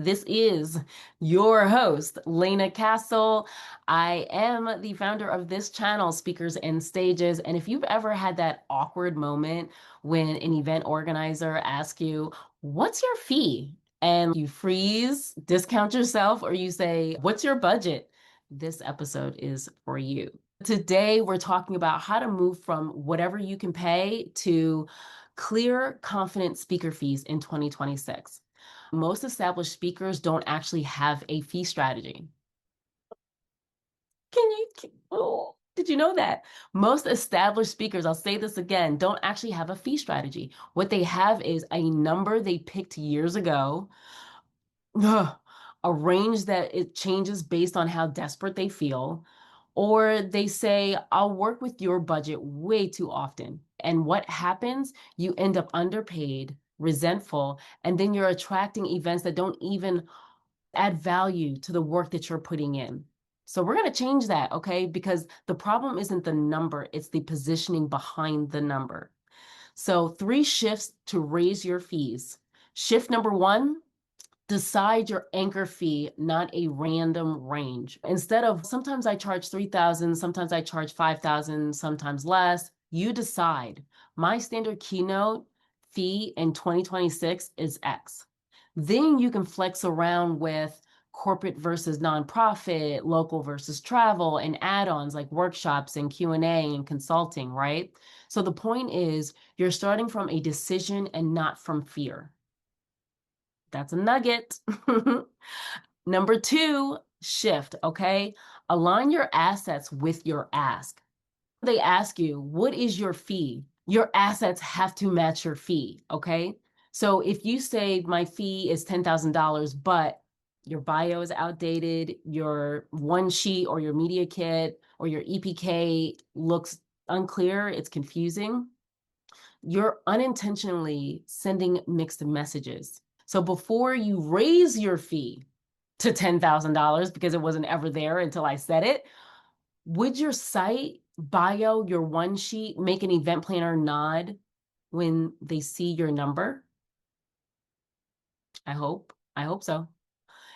This is your host, Layna Castle. I am the founder of this channel, Speakers and Stages. And if you've ever had that awkward moment when an event organizer asks you, what's your fee? And you freeze, discount yourself, or you say, what's your budget? This episode is for you. Today, we're talking about how to move from whatever you can pay to clear, confident speaker fees in 2026. Most established speakers don't actually have a fee strategy. Oh, did you know that? Most established speakers, I'll say this again, don't actually have a fee strategy. What they have is a number they picked years ago, a range that it changes based on how desperate they feel, or they say, I'll work with your budget way too often. And what happens? You end up underpaid, resentful, and then you're attracting events that don't even add value to the work that you're putting in. So we're going to change that, okay? Because the problem isn't the number, it's the positioning behind the number. So 3 shifts to raise your fees. Shift number 1, decide your anchor fee, not a random range. Instead of sometimes I charge 3,000, sometimes I charge 5,000, sometimes less, you decide. My standard keynote fee in 2026 is X. Then you can flex around with corporate versus nonprofit, local versus travel, and add-ons like workshops and Q&A and consulting, right? So the point is you're starting from a decision and not from fear. That's a nugget. Number 2, shift, okay? Align your assets with your ask. They ask you, what is your fee? Your assets have to match your fee, okay? So if you say my fee is $10,000, but your bio is outdated, your one sheet or your media kit or your EPK looks unclear, it's confusing, you're unintentionally sending mixed messages. So before you raise your fee to $10,000 because it wasn't ever there until I said it, would your site, bio, your one sheet make an event planner nod when they see your number? I hope. I hope so.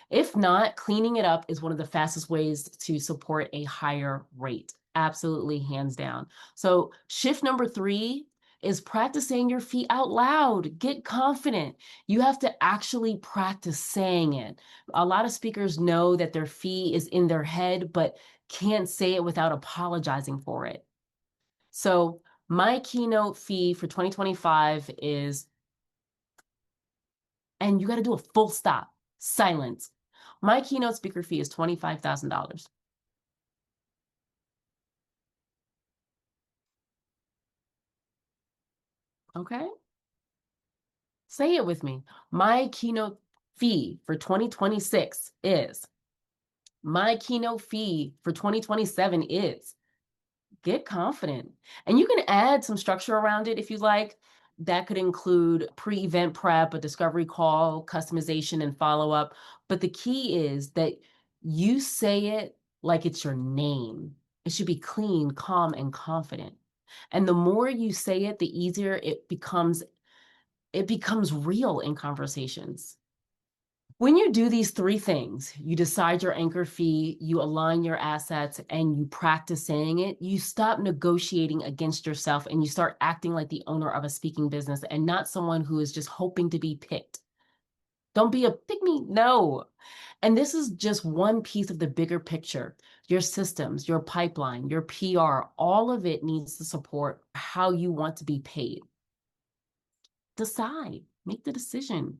If not, cleaning it up is one of the fastest ways to support a higher rate. Absolutely, hands down. So shift number 3 is practicing your fee out loud. Get confident. You have to actually practice saying it. A lot of speakers know that their fee is in their head, but can't say it without apologizing for it. So my keynote fee for 2025 is, and you got to do a full stop, silence. My keynote speaker fee is $25,000. Okay? Say it with me. My keynote fee for 2026 is, my keynote fee for 2027 is, get confident. And you can add some structure around it if you like. That could include pre-event prep, a discovery call, customization, and follow-up. But the key is that you say it like it's your name. It should be clean, calm, and confident. And the more you say it, the easier it becomes real in conversations. When you do these 3 things, you decide your anchor fee, you align your assets, and you practice saying it, you stop negotiating against yourself and you start acting like the owner of a speaking business and not someone who is just hoping to be picked. Don't be a pick me, no. And this is just one piece of the bigger picture. Your systems, your pipeline, your PR, all of it needs to support how you want to be paid. Decide, make the decision.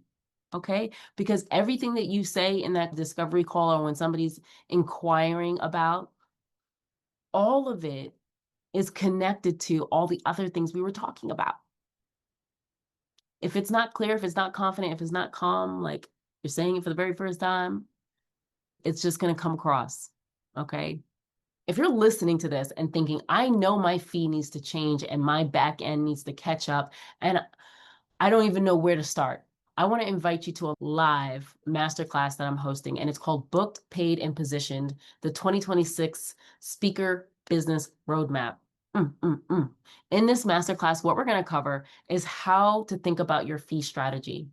Okay? Because everything that you say in that discovery call or when somebody's inquiring about, all of it is connected to all the other things we were talking about. If it's not clear, if it's not confident, if it's not calm, like you're saying it for the very first time, it's just going to come across. Okay? If you're listening to this and thinking, I know my fee needs to change and my back end needs to catch up, and I don't even know where to start, I want to invite you to a live masterclass that I'm hosting, and it's called Booked, Paid, and Positioned, the 2026 Speaker Business Roadmap. In this masterclass, what we're going to cover is how to think about your fee strategy.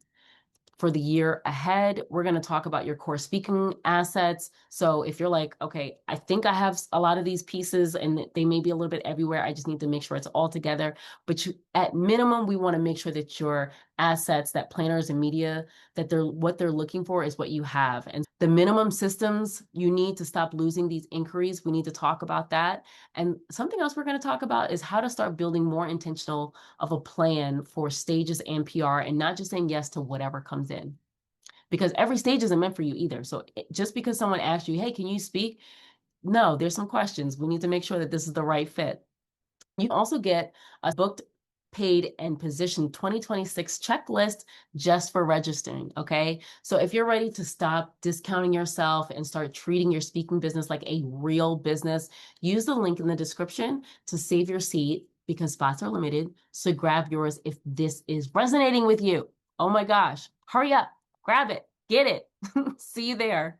for the year ahead. We're going to talk about your core speaking assets. So if you're like, okay, I think I have a lot of these pieces and they may be a little bit everywhere, I just need to make sure it's all together. But at minimum, we want to make sure that your assets, that planners and media, that what they're looking for is what you have. And the minimum systems you need to stop losing these inquiries, we need to talk about that. And something else we're going to talk about is how to start building more intentional of a plan for stages and PR, and not just saying yes to whatever comes in. Because every stage isn't meant for you either. So just because someone asks you, hey, can you speak? No, there's some questions. We need to make sure that this is the right fit. You can also get a booked, paid, and positioned 2026 checklist just for registering, okay? So if you're ready to stop discounting yourself and start treating your speaking business like a real business, use the link in the description to save your seat because spots are limited. So grab yours if this is resonating with you. Oh my gosh, hurry up, grab it, get it. See you there.